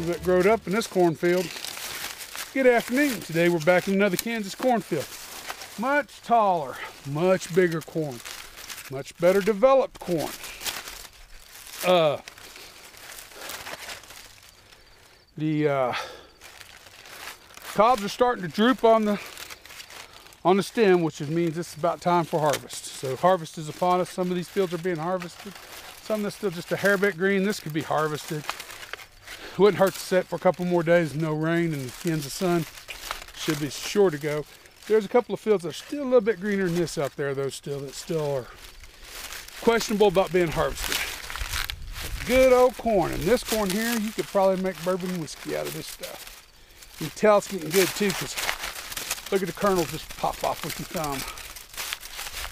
little bit growed up in this cornfield. Good afternoon. Today we're back in another Kansas cornfield. Much taller, much bigger corn, much better developed corn. The cobs are starting to droop on the stem, which means it's about time for harvest. So harvest is upon us. Some of these fields are being harvested. Some that's still just a hair bit green. This could be harvested. Wouldn't hurt to set for a couple more days. No rain and the Kansas sun should be sure to go. There's a couple of fields that are still a little bit greener than this out there, though, that still are questionable about being harvested. Good old corn. And this corn here, you could probably make bourbon whiskey out of this stuff. You can tell it's getting good too, because look at the kernels just pop off with your thumb.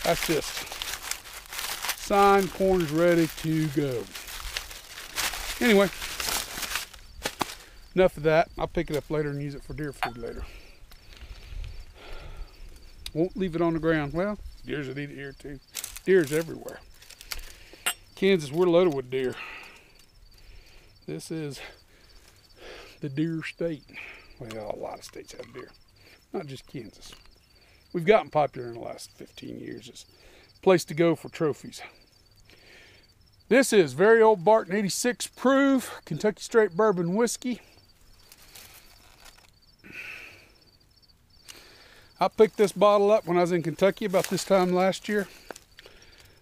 That's just sign corn is ready to go. Anyway, enough of that. I'll pick it up later and use it for deer food later. Won't leave it on the ground. Well, deers would eat it here too. Deer's everywhere. Kansas, we're loaded with deer. This is the deer state. Well, a lot of states have deer, not just Kansas. We've gotten popular in the last 15 years as a place to go for trophies. This is very old Barton 86 proof Kentucky Straight Bourbon Whiskey. I picked this bottle up when I was in Kentucky about this time last year.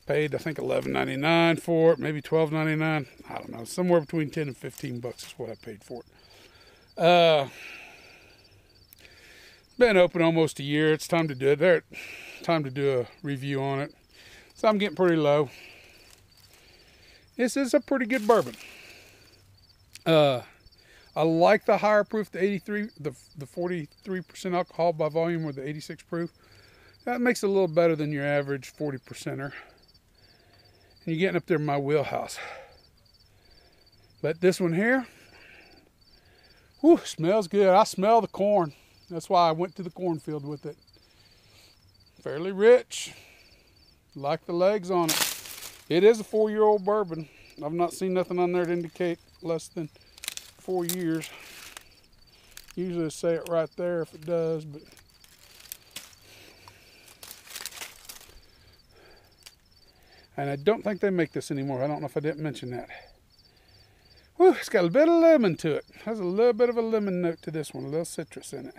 Paid, I think, $11.99 for it, maybe $12.99. I don't know, somewhere between 10 and 15 bucks is what I paid for it. Been open almost a year. It's time to do it. Time to do a review on it. So I'm getting pretty low. This is a pretty good bourbon. I like the higher proof, the 83, the 43% alcohol by volume, or the 86 proof. That makes it a little better than your average 40%er. And you're getting up there in my wheelhouse. But this one here, whew, smells good. I smell the corn. That's why I went to the cornfield with it. Fairly rich. Like the legs on it. It is a 4-year-old bourbon. I've not seen nothing on there to indicate less than 4 years. Usually say it right there if it does, but and I don't think they make this anymore. I don't know if I didn't mention that. Whew, it's got a bit of lemon to it. Has a little bit of a lemon note to this one, a little citrus in it.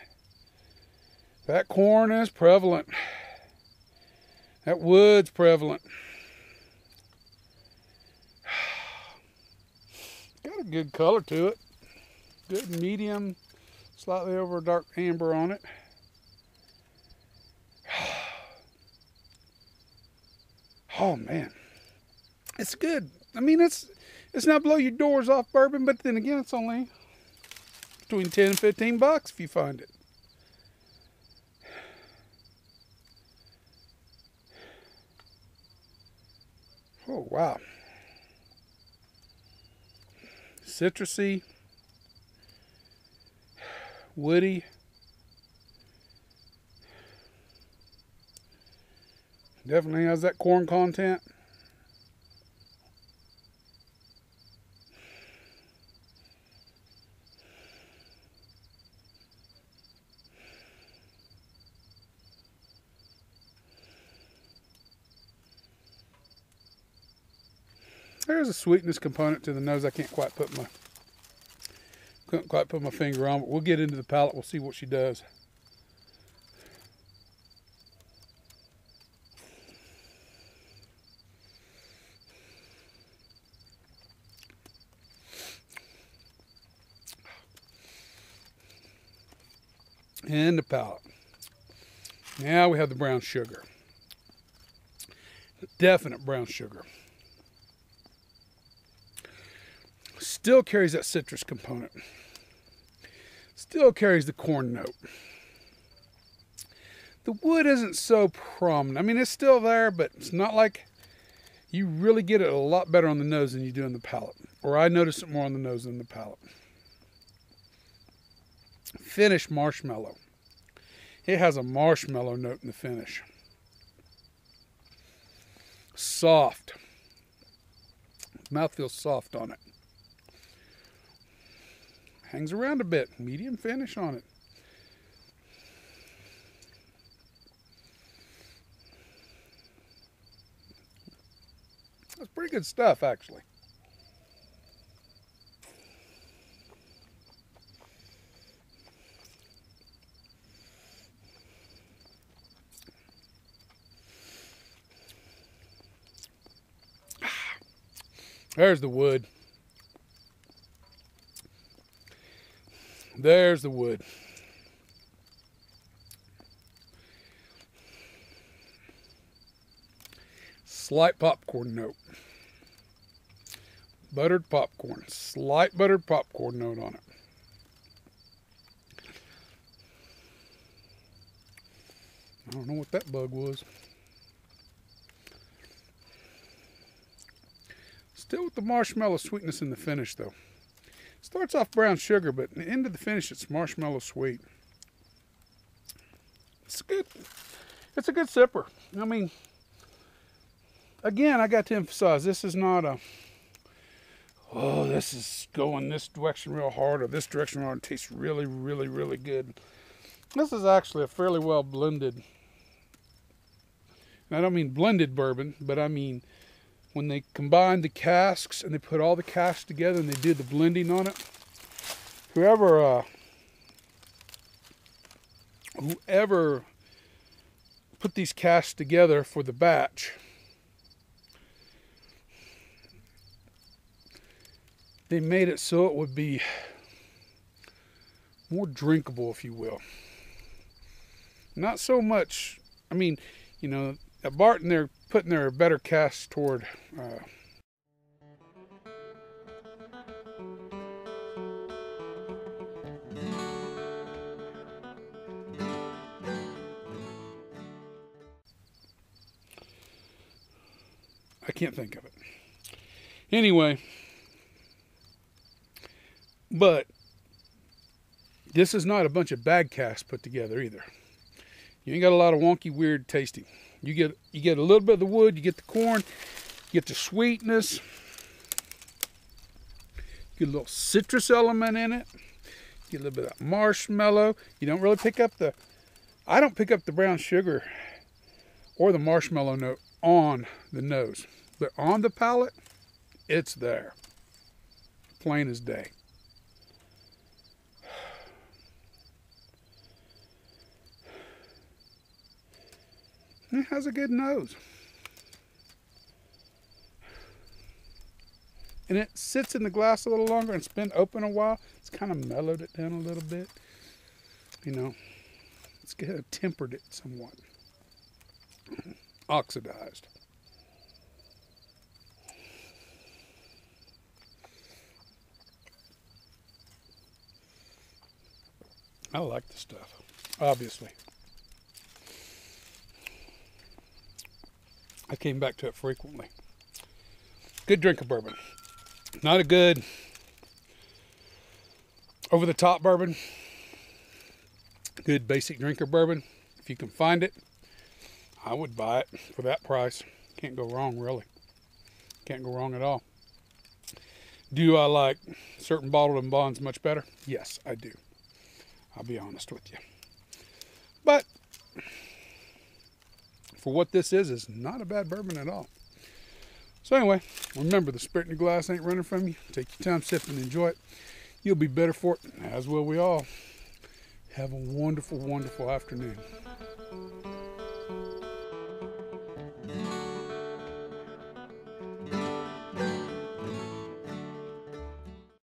That corn is prevalent. That wood's prevalent. Got a good color to it. Good medium, slightly over a dark amber on it. Oh man, it's good. I mean, it's not blow your doors off bourbon, but then again, it's only between 10 and 15 bucks if you find it. Oh wow. Citrusy, woody, definitely has that corn content. There's a sweetness component to the nose I couldn't quite put my finger on, but we'll get into the palate. We'll see what she does. And the palate. Now we have the brown sugar. Definite brown sugar. Still carries that citrus component. Still carries the corn note. The wood isn't so prominent. I mean, it's still there, but it's not like you really get it a lot better on the nose than you do on the palate. Or I notice it more on the nose than the palate. Finish marshmallow. It has a marshmallow note in the finish. Soft. Mouth feels soft on it. hangs around a bit. Medium finish on it. That's pretty good stuff, actually. There's the wood. There's the wood. Slight popcorn note. Buttered popcorn. Slight buttered popcorn note on it. I don't know what that bug was. Still with the marshmallow sweetness in the finish, though. Starts off brown sugar, but at the end of the finish, it's marshmallow sweet. It's good. It's a good sipper. I mean, again, I got to emphasize, this is not a, oh, this is going this direction real hard or this direction real hard. It tastes really, really, really good. This is actually a fairly well blended, and I don't mean blended bourbon, but I mean when they combine the casks and they put all the casks together and they did the blending on it, whoever put these casks together for the batch, they made it so it would be more drinkable, if you will. Not so much, I mean, you know, at Barton they're putting their better casks toward I can't think of it. Anyway, but this is not a bunch of bag casks put together either. You ain't got a lot of wonky, weird tasting. You get a little bit of the wood, you get the corn, you get the sweetness, you get a little citrus element in it, you get a little bit of marshmallow. You don't really pick up the, I don't pick up the brown sugar or the marshmallow note on the nose, but on the palate, it's there, plain as day. It has a good nose. And it sits in the glass a little longer and it's been open a while. It's kind of mellowed it down a little bit. You know, it's kind of tempered it somewhat. Oxidized. I like the stuff, obviously. I came back to it frequently. Good drink of bourbon. Not a good over-the-top bourbon. Good basic drink of bourbon. If you can find it, I would buy it for that price. Can't go wrong, really. Can't go wrong at all. Do I like certain bottled and bonds much better? Yes, I do. I'll be honest with you. But for what this is not a bad bourbon at all. So anyway, remember, the spirit in the glass ain't running from you. Take your time, sip, and enjoy it. You'll be better for it, as will we all. Have a wonderful, wonderful afternoon.